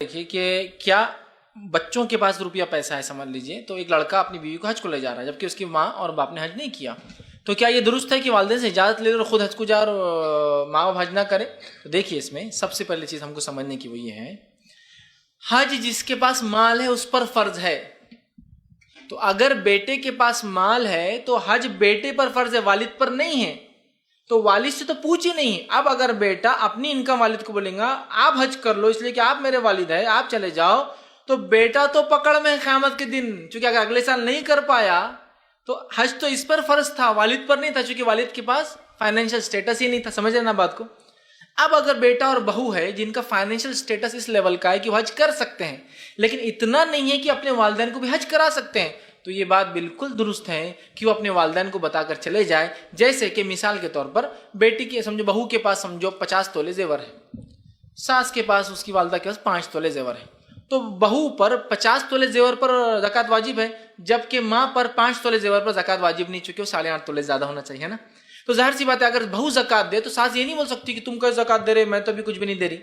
دیکھیے کہ کیا بچوں کے پاس روپیہ پیسہ ہے سمجھ لیجئے، تو ایک لڑکا اپنی بیوی کو حج کو لے جا رہا ہے جبکہ اس کی ماں اور باپ نے حج نہیں کیا، تو کیا یہ درست ہے کہ والدین سے اجازت لے اور خود حج کو جائے اور ماں باپ حج نہ کرے؟ تو دیکھیے اس میں سب سے پہلی چیز ہم کو سمجھنے کی وہ یہ ہے، حج جس کے پاس مال ہے اس پر فرض ہے۔ تو اگر بیٹے کے پاس مال ہے تو حج بیٹے پر فرض ہے، والد پر نہیں ہے، تو والد سے تو پوچھ ہی نہیں۔ اب اگر بیٹا اپنی انکم والد کو بولیں گا آپ حج کر لو اس لیے کہ آپ میرے والد ہیں، آپ چلے جاؤ، تو بیٹا تو پکڑ میں قیامت کے دن، چونکہ اگر اگلے سال نہیں کر پایا تو حج تو اس پر فرض تھا، والد پر نہیں تھا، چونکہ والد کے پاس فائنینشیل سٹیٹس ہی نہیں تھا۔ سمجھ رہے نا بات کو؟ اب اگر بیٹا اور بہو ہے جن کا فائنینشیل سٹیٹس اس لیول کا ہے کہ وہ حج کر سکتے ہیں لیکن اتنا نہیں ہے کہ اپنے والدین کو بھی حج کرا سکتے ہیں، تو یہ بات بالکل درست ہے کہ وہ اپنے والدین کو بتا کر چلے جائے۔ جیسے کہ مثال کے طور پر بیٹی کے سمجھو بہو کے پاس سمجھو 50 تولے زیور ہے، ساس کے پاس اس کی والدہ کے پاس 5 تولے زیور ہے، تو بہو پر 50 تولے زیور پر زکوٰۃ واجب ہے جبکہ ماں پر 5 تولے زیور پر زکوٰۃ واجب نہیں، چونکہ وہ 8.5 تولے زیادہ ہونا چاہیے نا۔ تو ظاہر سی بات ہے اگر بہو زکوٰۃ دے تو ساس یہ نہیں بول سکتی کہ تم کا زکوٰۃ دے رہے میں تو ابھی کچھ بھی نہیں دے رہی،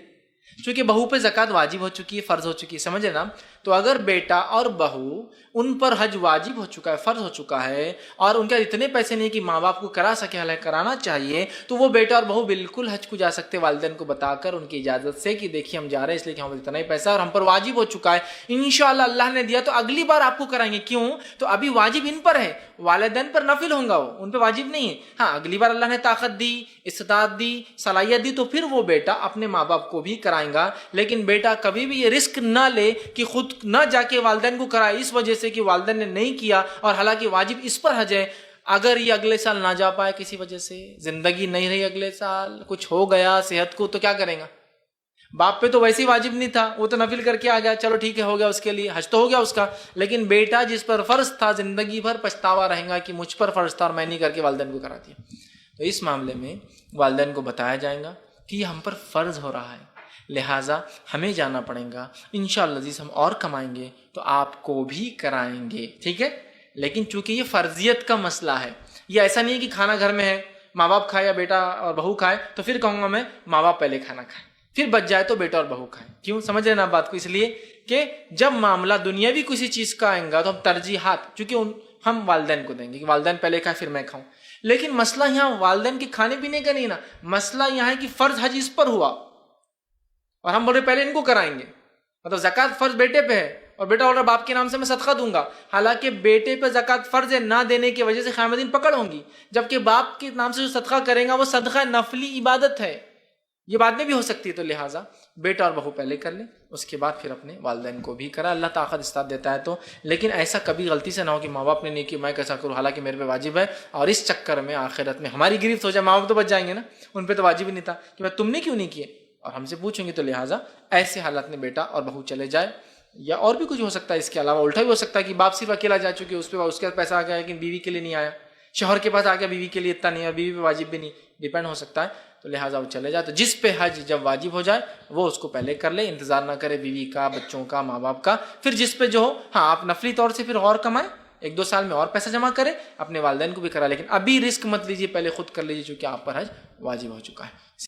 چونکہ بہو پہ زکوٰۃ واجب ہو چکی ہے، فرض ہو چکی ہے، سمجھے نا؟ تو اگر بیٹا اور بہو ان پر حج واجب ہو چکا ہے، فرض ہو چکا ہے، اور ان کا اتنے پیسے نہیں کہ ماں باپ کو کرا سکے، حالانکہ کرانا چاہیے، تو وہ بیٹا اور بہو بالکل حج کو جا سکتے والدین کو بتا کر ان کی اجازت سے کہ دیکھیے ہم جا رہے ہیں اس لیے کہ ہم اتنا ہی پیسہ اور ہم پر واجب ہو چکا ہے، انشاءاللہ اللہ نے دیا تو اگلی بار آپ کو کرائیں گے۔ کیوں؟ تو ابھی واجب ان پر ہے، والدین پر نفل ہوں گا، وہ ان پہ واجب نہیں ہے۔ ہاں اگلی بار اللہ نے طاقت دی، استطاعت دی، صلاحیت دی تو پھر وہ بیٹا اپنے ماں باپ کو بھی کرائیں گا، لیکن بیٹا کبھی بھی یہ رسک نہ لے کہ خود نہ جا کے والدین کو کرائے اس وجہ سے کہ والدین نے نہیں کیا اور حالانکہ واجب اس پر حج ہے۔ اگر یہ اگلے سال نہ جا پائے کسی وجہ سے، زندگی نہیں رہی، اگلے سال کچھ ہو گیا صحت کو، تو کیا کریں گا؟ باپ پہ تو ویسے ہی واجب نہیں تھا، وہ تو نفل کر کے آ گیا، چلو ٹھیک ہے ہو گیا، اس کے لیے حج تو ہو گیا اس کا، لیکن بیٹا جس پر فرض تھا زندگی بھر پچھتاوا رہے گا کہ مجھ پر فرض تھا اور میں نہیں کر کے والدین کو کرا دیا۔ تو اس معاملے میں والدین کو بتایا جائے گا کہ یہ ہم پر فرض ہو رہا ہے، لہٰذا ہمیں جانا پڑے گا، انشاءاللہ عزیز ہم اور کمائیں گے تو آپ کو بھی کرائیں گے، ٹھیک ہے؟ لیکن چونکہ یہ فرضیت کا مسئلہ ہے، یہ ایسا نہیں ہے کہ کھانا گھر میں ہے، ماں باپ کھائے یا بیٹا اور بہو کھائے تو پھر کہوں گا میں ماں باپ پہلے کھانا کھائیں، پھر بچ جائے تو بیٹا اور بہو کھائیں۔ کیوں؟ سمجھ رہے نا بات کو؟ اس لیے کہ جب معاملہ دنیاوی کسی چیز کا آئے گا تو ہم ترجیحات، چونکہ ہم والدین کو دیں گے کہ والدین پہلے کھائیں پھر میں کھاؤں، لیکن مسئلہ یہاں والدین کے کھانے پینے کا نہیں نا، مسئلہ یہاں ہے کہ فرض حج اس پر ہوا اور ہم بولے پہلے ان کو کرائیں گے، مطلب زکوٰۃ فرض بیٹے پہ ہے اور بیٹا اور باپ کے نام سے میں صدقہ دوں گا، حالانکہ بیٹے پہ زکوٰۃ فرض ہے، نہ دینے کی وجہ سے قیامت دن پکڑ ہوں گی، جبکہ باپ کے نام سے جو صدقہ کرے گا وہ صدقہ نفلی عبادت ہے، یہ بعد میں بھی ہو سکتی ہے، تو لہٰذا بیٹا اور بہو پہلے کر لیں، اس کے بعد پھر اپنے والدین کو بھی کرا، اللہ طاقت استطاعت دیتا ہے تو۔ لیکن ایسا کبھی غلطی سے نہ ہو کہ ماں باپ نے نہیں کہ میں کیسا کروں حالانکہ میرے پہ واجب ہے، اور اس چکر میں آخرت میں ہماری گرفت ہو جائے، ماں باپ تو بچ جائیں گے نا، ان پہ تو واجب ہی نہیں تھا کہ میں تم نے کیوں نہیں کیے اور ہم سے پوچھیں گے، تو لہٰذا ایسے حالات میں بیٹا اور بہو چلے جائے۔ یا اور بھی کچھ ہو سکتا ہے، اس کے علاوہ الٹا بھی ہو سکتا ہے کہ باپ صرف اکیلا جا چکے، اس پہ اس کا پیسہ آ گیا لیکن بیوی کے لیے نہیں آیا، شوہر کے پاس آ گیا بیوی کے لیے اتنا نہیں اور بیوی پہ واجب بھی نہیں، ڈیپینڈ ہو سکتا ہے، تو لہٰذا وہ چلے جائے۔ تو جس پہ حج جب واجب ہو جائے وہ اس کو پہلے کر لے، انتظار نہ کرے بیوی کا، بچوں کا، ماں باپ کا۔ پھر جس پہ جو ہو، ہاں آپ نفلی طور سے پھر اور کمائیں، 1-2 سال میں اور پیسہ جمع کرے، اپنے والدین کو بھی کرا، لیکن ابھی رسک مت لیجیے، پہلے خود کر لیجیے چونکہ آپ پر حج واجب ہو چکا ہے۔